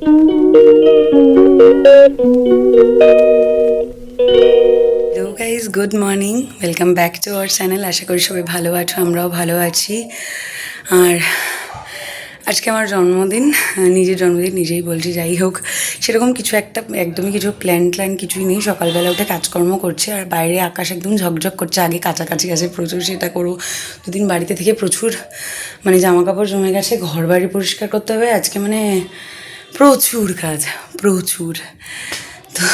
Hello guys, good morning, welcome back to our channel. আশা করি সবাই ভালো আছো, আমরাও ভালো আছি। আর আজকে আমার জন্মদিন, নিজের জন্মদিন নিজেই বলছি। যাই হোক, সেরকম কিছু একটা একদমই কিছু প্ল্যান কিছুই নেই। সকালবেলা উঠে কাজকর্ম করছে, আর বাইরে আকাশ একদম ঝকঝক করছে। আগে কাছাকাছি গেছে প্রচুর, সেটা করো। দুদিন বাড়িতে থেকে প্রচুর মানে জামা কাপড় জমে গেছে, ঘর বাড়ি পরিষ্কার করতে হবে আজকে, মানে প্রচুর কাজ, প্রচুর। তো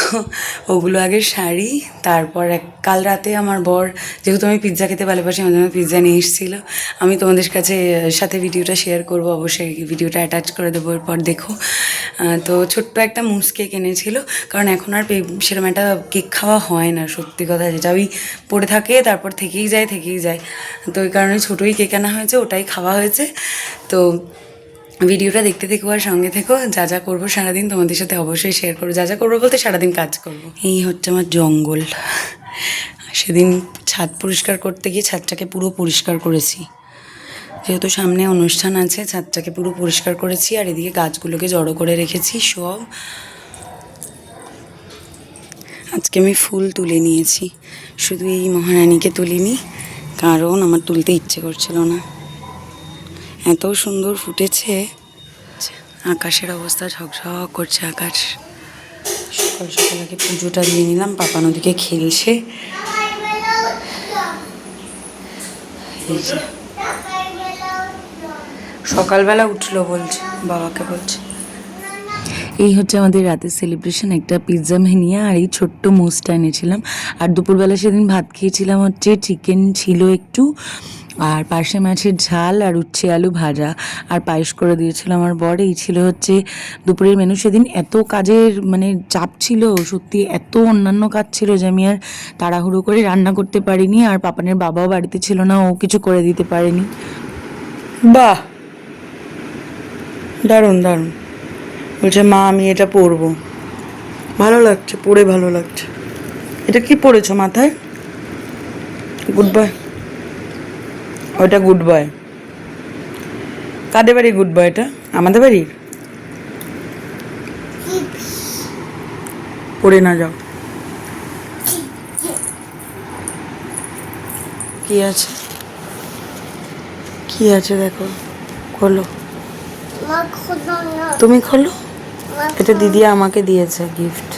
ওগুলো আগে সারি, তারপর কাল রাতে আমার বর, যেহেতু আমি পিৎজা খেতে ভালোবাসি, আমার জন্য পিৎজা নিয়ে এসেছিলো। আমি তোমাদের কাছে সাথে ভিডিওটা শেয়ার করবো, অবশ্যই ভিডিওটা অ্যাটাচ করে দেবো, এরপর দেখো। তো ছোট্ট একটা মুস কেক এনেছিল, কারণ এখন আর সেরকম একটা কেক খাওয়া হয় না, সত্যি কথা, যেটা ওই পড়ে থাকে তারপর থেকেই যায়। তো ওই কারণে ছোটোই কেক আনা হয়েছে, ওটাই খাওয়া হয়েছে। তো ভিডিওটা দেখতে থেকো আর সঙ্গে থেকো। যা যা করবো সারাদিন তোমাদের সাথে অবশ্যই শেয়ার করবো। যা যা করবো বলতে সারাদিন কাজ করবো। এই হচ্ছে আমার জঙ্গল। সেদিন ছাদ পরিষ্কার করতে গিয়ে ছাদটাকে পুরো পরিষ্কার করেছি, যেহেতু সামনে অনুষ্ঠান আছে, ছাদটাকে পুরো পরিষ্কার করেছি। আর এদিকে গাছগুলোকে জড়ো করে রেখেছি সব। আজকে আমি ফুল তুলে নিয়েছি, শুধু এই মহারানীকে তুলিনি, কারণ আমার তুলতে ইচ্ছে করছিল না। এত সুন্দর ফুটেছে, আকাশের অবস্থা ঝকঝক করছে আকাশ। সকাল সকাল আগে পুজোটা দিয়ে নিলাম, পাপা নদীকে খেলছে। সকালবেলা উঠলো বলছে, বাবাকে বলছে। এই হচ্ছে আমাদের রাতের সেলিব্রেশন, একটা পিৎজা ভেনিয়া আর এই ছোট্ট মোসটা এনেছিলাম। আর দুপুরবেলা সেদিন ভাত খেয়েছিলাম হচ্ছে চিকেন ছিল একটু, আর পার্শে মাছের ঝাল, আর উচ্ছে আলু ভাজা, আর পায়েস করে দিয়েছিল আমার বর। এই ছিল হচ্ছে দুপুরের মেনু। সেদিন এত কাজের মানে চাপ ছিল, সত্যি এত অন্যান্য কাজ ছিল যে আমি আর তাড়াহুড়ো করে রান্না করতে পারিনি। আর পাপানের বাবাও বাড়িতে ছিল না, ও কিছু করে দিতে পারেনি। বাহ, দারুণ দারুণ। বলছে মা আমি এটা পরবো, ভালো লাগছে, পরে ভালো লাগছে। এটা কি পরেছো মাথায়? গুড বয়, ওইটা গুড বয়। কাদের বাড়ির গুড বয় এটা? আমাদের বাড়ির। পরে না যাও। কি আছে, কি আছে দেখো, খোলো, তুমি খোলো। এটা দিদি আমাকে দিয়েছে গিফট।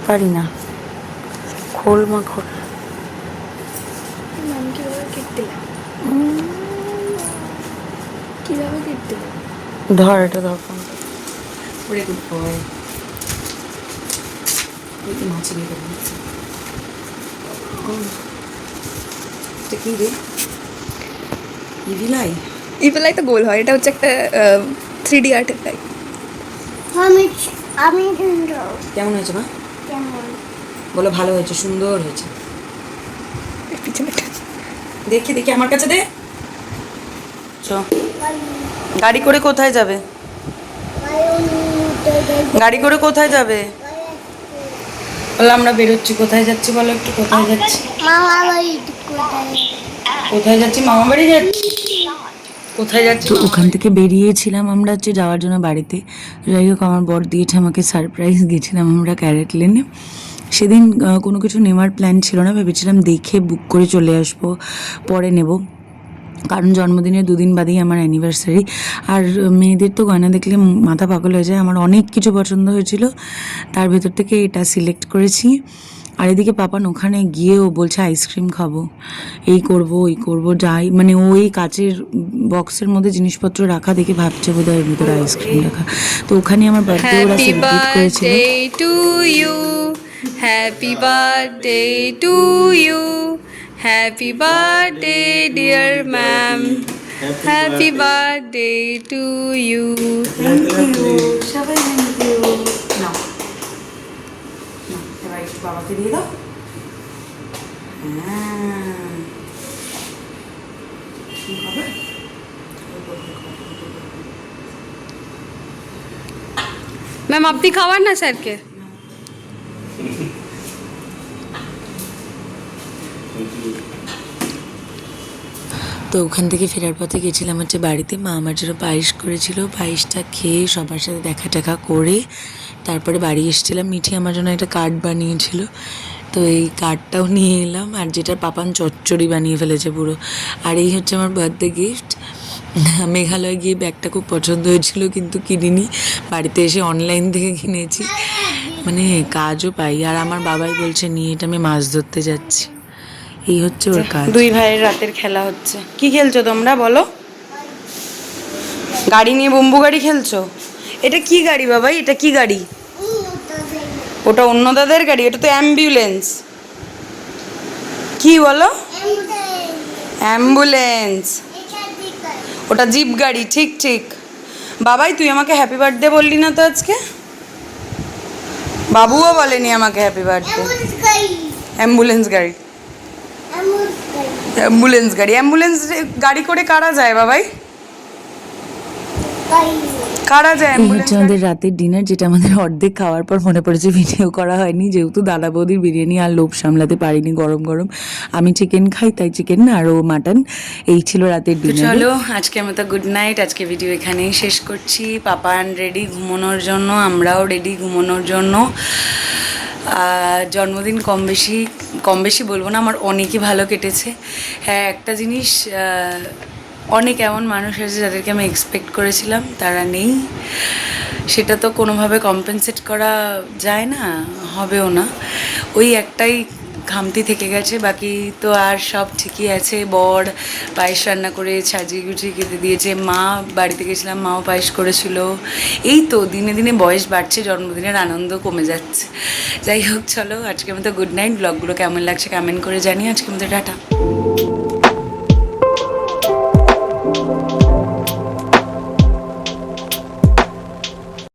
পারি না, খোল মা খোল। ধর এটা, ধর ওরে গুড বয়। মাছ নিয়ে কি রে, ইভিলাই? ইভিলাই তো গোল হয়, এটা হচ্ছে একটা 3D আর্টের টাইপ। আমি কেমন হয়েছে মা? বলো ভালো হয়েছে, সুন্দর হয়েছে। দেখি দেখি আমার কাছে দে। চ, গাড়ি করে কোথায় যাবে? গাড়ি করে কোথায় যাবে? বলো আমরা বেরোচ্ছি। কোথায় যাচ্ছি বলো একটু, কোথায় যাচ্ছি? মামা বাড়ি। কোথায় যাচ্ছি? মামা বাড়ি যাচ্ছি। কোথায় যাচ্ছি? তো ওখান থেকে বেরিয়েছিলাম আমরা হচ্ছে যাওয়ার জন্য বাড়িতে। যাই হোক, আমার বর দিয়েছে আমাকে সারপ্রাইজ। গেছিলাম আমরা ক্যারেট লেনে। সেদিন কোনো কিছু নেওয়ার প্ল্যান ছিল না, ভেবেছিলাম দেখে বুক করে চলে আসবো, পরে নেব, কারণ জন্মদিনের দুদিন বাদেই আমার অ্যানিভার্সারি। আর মেয়েদের তো গয়না দেখলে মাথা পাগল হয়ে যায়। আমার অনেক কিছু পছন্দ হয়েছিল, তার ভেতর থেকে এটা সিলেক্ট করেছি। আর এদিকে পাপান ওখানে গিয়েও বলছে আইসক্রিম খাবো, এই করব ওই করব, যাই মানে ওই কাচের বক্সের মধ্যে জিনিসপত্র রাখা দেখে ভাবছে বোধ হয় এর ভিতরে আইসক্রিম রাখা। তো ওখানে আমার বার্থডে ওরা সেলিব্রেট করেছিল। To you, happy birthday to you, happy birthday dear ma'am, happy birthday to you. সবাই থ্যাংক ইউ। নাও, এবার একটু বাবাকে দিয়ে দাও। হ্যাঁ, কি হবে? ম্যাম আপনি খাওয়ান না স্যারকে। তো ওখান থেকে ফেরার পথে গেছিলাম হচ্ছে বাড়িতে। মা আমার জন্য পায়েস করেছিল, পায়েসটা খেয়ে সবার সাথে দেখা টেখা করে তারপরে বাড়ি এসেছিলাম। মিঠি আমার জন্য একটা কার্ড বানিয়েছিল, তো এই কার্ডটাও নিয়ে এলাম। আর যেটা পাপান চচ্চড়ি বানিয়ে ফেলেছে পুরো। আর এই হচ্ছে আমার বার্থডে গিফট। মেঘালয় গিয়ে ব্যাগটা খুব পছন্দ হয়েছিল কিন্তু কিনিনি, বাড়িতে এসে অনলাইন থেকে কিনেছি। মানে কাজও পাই। আর আমার বাবাই বলছে নিয়ে এটা আমি মাছ ধরতে যাচ্ছি। এই হচ্ছে ওর কাজ। দুই ভাইয়ের রাতের খেলা হচ্ছে। কি খেলছো তোমরা বলো? গাড়ি নিয়ে বম্বু গাড়ি খেলছো? এটা কি গাড়ি বাবাই? এটা কি গাড়ি? ওটা অন্য দাদের গাড়ি, এটা তো অ্যাম্বুলেন্স। কি বলো? অ্যাম্বুলেন্স। ওটা জিপ গাড়ি। ঠিক ঠিক। বাবাই তুই আমাকে হ্যাপি বার্থডে বললি না তো আজকে? বাবুও বলেনি আমাকে হ্যাপি বার্থডে। অ্যাম্বুলেন্স গাড়ি। অ্যাম্বুলেন্স গাড়ি। অ্যাম্বুলেন্স গাড়ি করে কারা যায় বাবাই? কারা যায়? এই হচ্ছে আমাদের রাতের ডিনার, যেটা আমাদের অর্ধেক খাওয়ার পর মনে পড়েছে ভিডিও করা হয়নি, যেহেতু দাদা বৌদির বিরিয়ানি আর লোভ সামলাতে পারিনি গরম গরম। আমি চিকেন খাই তাই চিকেন আর ও মাটন। এই ছিল রাতের ডিনার। চলো আজকের মতো গুড নাইট। আজকে ভিডিও এখানেই শেষ করছি। পাপান রেডি ঘুমানোর জন্য, আমরাও রেডি ঘুমানোর জন্য। জন্মদিন কম বেশি বলবো না, আমার অনেকই ভালো কেটেছে। হ্যাঁ, একটা জিনিস, অনেক এমন মানুষ আছে যাদেরকে আমি এক্সপেক্ট করেছিলাম তারা নেই। সেটা তো কোনোভাবে কম্পেনসেট করা যায় না, হবেও না। ওই একটাই খামতি থেকে গেছে, বাকি তো আর সব ঠিকই আছে। বর পায়েস রান্না করে সাজিয়ে গুছিয়ে খেতে দিয়েছে। মা বাড়িতে গেছিলাম, মাও পায়েস করেছিল। এই তো দিনে দিনে বয়স বাড়ছে, জন্মদিনের আনন্দ কমে যাচ্ছে। যাই হোক, চলো আজকের মতো গুড নাইট। ব্লগগুলো কেমন লাগছে কমেন্ট করে জানিয়ে আজকের মতো টাটা।